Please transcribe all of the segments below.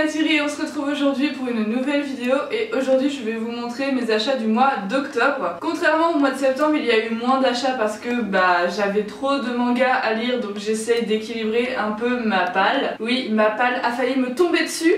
Thierry et on se retrouve aujourd'hui pour une nouvelle vidéo et aujourd'hui je vais vous montrer mes achats du mois d'octobre. Contrairement au mois de septembre, il y a eu moins d'achats parce que j'avais trop de mangas à lire, donc j'essaye d'équilibrer un peu ma palle. Oui, ma palle a failli me tomber dessus.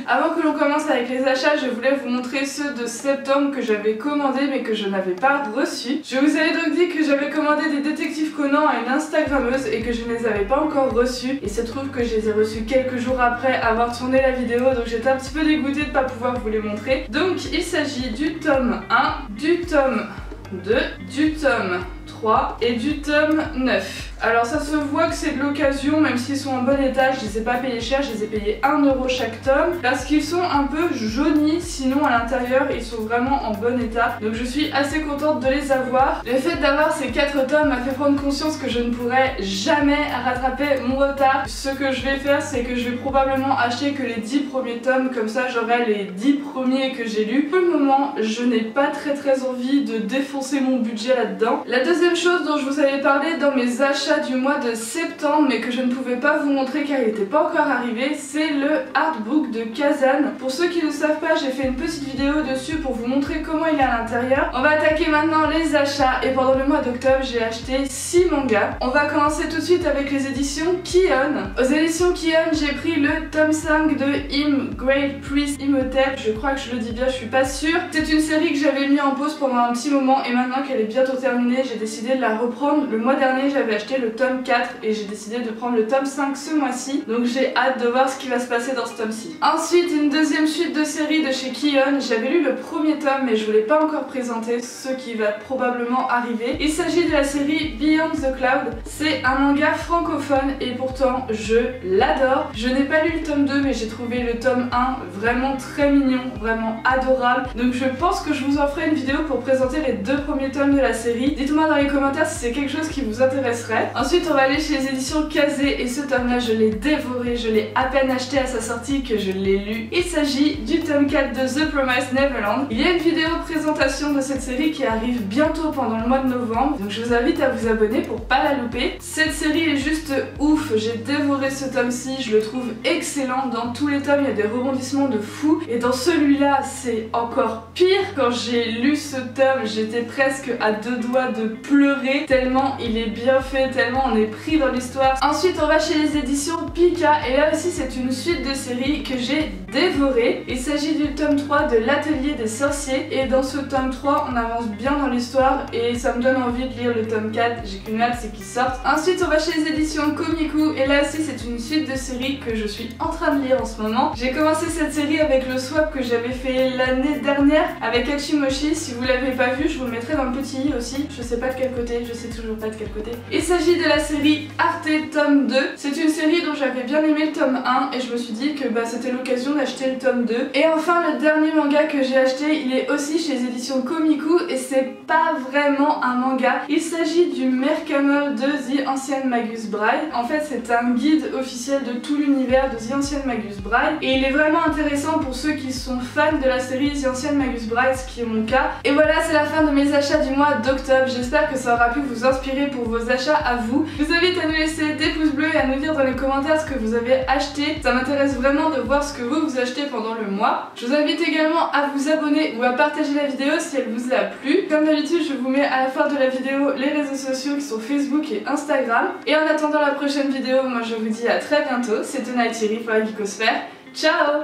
Avant que l'on commence avec les achats, je voulais vous montrer ceux de septembre que j'avais commandés mais que je n'avais pas reçus. Je vous avais donc dit que j'avais commandé des détectives Conan à une Instagrammeuse et que je ne les avais pas encore reçus. Il se trouve que je les ai reçus quelques jours après avoir tourné la vidéo, donc j'étais un petit peu dégoûtée de ne pas pouvoir vous les montrer. Donc il s'agit du tome 1, du tome 2, du tome 3 et du tome 9. Alors ça se voit que c'est de l'occasion, même s'ils sont en bon état, je les ai pas payés cher, je les ai payés 1€ chaque tome parce qu'ils sont un peu jaunis, sinon à l'intérieur ils sont vraiment en bon état. Donc je suis assez contente de les avoir. Le fait d'avoir ces 4 tomes m'a fait prendre conscience que je ne pourrais jamais rattraper mon retard. Ce que je vais faire, c'est que je vais probablement acheter que les 10 premiers tomes, comme ça j'aurai les 10 premiers que j'ai lus. Pour le moment, je n'ai pas très envie de défoncer mon budget là-dedans. La deuxième chose dont je vous avais parlé dans mes achats du mois de septembre mais que je ne pouvais pas vous montrer car il n'était pas encore arrivé, c'est le artbook de Kazan. Pour ceux qui ne savent pas, j'ai fait une petite vidéo dessus pour vous montrer comment il est à l'intérieur. On va attaquer maintenant les achats et pendant le mois d'octobre j'ai acheté 6 mangas. On va commencer tout de suite avec les éditions Ki-On. Aux éditions Ki-On, j'ai pris le tome 5 de Im Great Priest Imhotep. Je crois que je le dis bien, je suis pas sûre. C'est une série que j'avais mis en pause pendant un petit moment et maintenant qu'elle est bientôt terminée, j'ai décidé de la reprendre. Le mois dernier j'avais acheté le tome 4 et j'ai décidé de prendre le tome 5 ce mois-ci, donc j'ai hâte de voir ce qui va se passer dans ce tome-ci. Ensuite, une deuxième suite de série de chez Ki-On. J'avais lu le premier tome mais je vous l'ai pas encore présenté, ce qui va probablement arriver. Il s'agit de la série Beyond the Cloud. C'est un manga francophone et pourtant je l'adore. Je n'ai pas lu le tome 2 mais j'ai trouvé le tome 1 vraiment très mignon, vraiment adorable, donc je pense que je vous en ferai une vidéo pour présenter les 2 premiers tomes de la série. Dites-moi dans les commentaires si c'est quelque chose qui vous intéresserait. Ensuite on va aller chez les éditions Kazé et ce tome là je l'ai dévoré, je l'ai à peine acheté à sa sortie que je l'ai lu. Il s'agit du tome 4 de The Promised Neverland. Il y a une vidéo présentation de cette série qui arrive bientôt pendant le mois de novembre, donc je vous invite à vous abonner pour pas la louper. Cette série est juste ouf, j'ai dévoré ce tome-ci, je le trouve excellent. Dans tous les tomes il y a des rebondissements de fou et dans celui-là c'est encore pire. Quand j'ai lu ce tome j'étais presque à 2 doigts de pleurer tellement il est bien fait, tellement on est pris dans l'histoire. Ensuite on va chez les éditions Pika et là aussi c'est une suite de séries que j'ai dévoré. Il s'agit du tome 3 de l'Atelier des Sorciers et dans ce tome 3 on avance bien dans l'histoire et ça me donne envie de lire le tome 4, j'ai qu'une hâte c'est qu'il sorte. Ensuite on va chez les éditions Komiku et là aussi c'est une suite de séries que je suis en train de lire en ce moment. J'ai commencé cette série avec le swap que j'avais fait l'année dernière avec Hachimoshi. Si vous l'avez pas vu je vous le mettrai dans le petit i aussi, je sais pas de quel côté, je sais toujours pas de quel côté. Il s'agit de la série Arte tome 2. C'est une série dont j'avais bien aimé le tome 1 et je me suis dit que c'était l'occasion d'acheter le tome 2. Et enfin le dernier manga que j'ai acheté, il est aussi chez les éditions Komiku et c'est pas vraiment un manga. Il s'agit du Mercamol de The Ancient Magus Bride. En fait c'est un guide officiel de tout l'univers de The Ancient Magus Bride et il est vraiment intéressant pour ceux qui sont fans de la série The Ancient Magus Bride, ce qui est mon cas. Et voilà, c'est la fin de mes achats du mois d'octobre. J'espère que ça aura pu vous inspirer pour vos achats à vous. Je vous invite à nous laisser des pouces bleus et à nous dire dans les commentaires ce que vous avez acheté. Ça m'intéresse vraiment de voir ce que vous achetez pendant le mois. Je vous invite également à vous abonner ou à partager la vidéo si elle vous a plu. Comme d'habitude, je vous mets à la fin de la vidéo les réseaux sociaux qui sont Facebook et Instagram. Et en attendant la prochaine vidéo, moi je vous dis à très bientôt. C'était Thierry pour la Geekosphère. Ciao!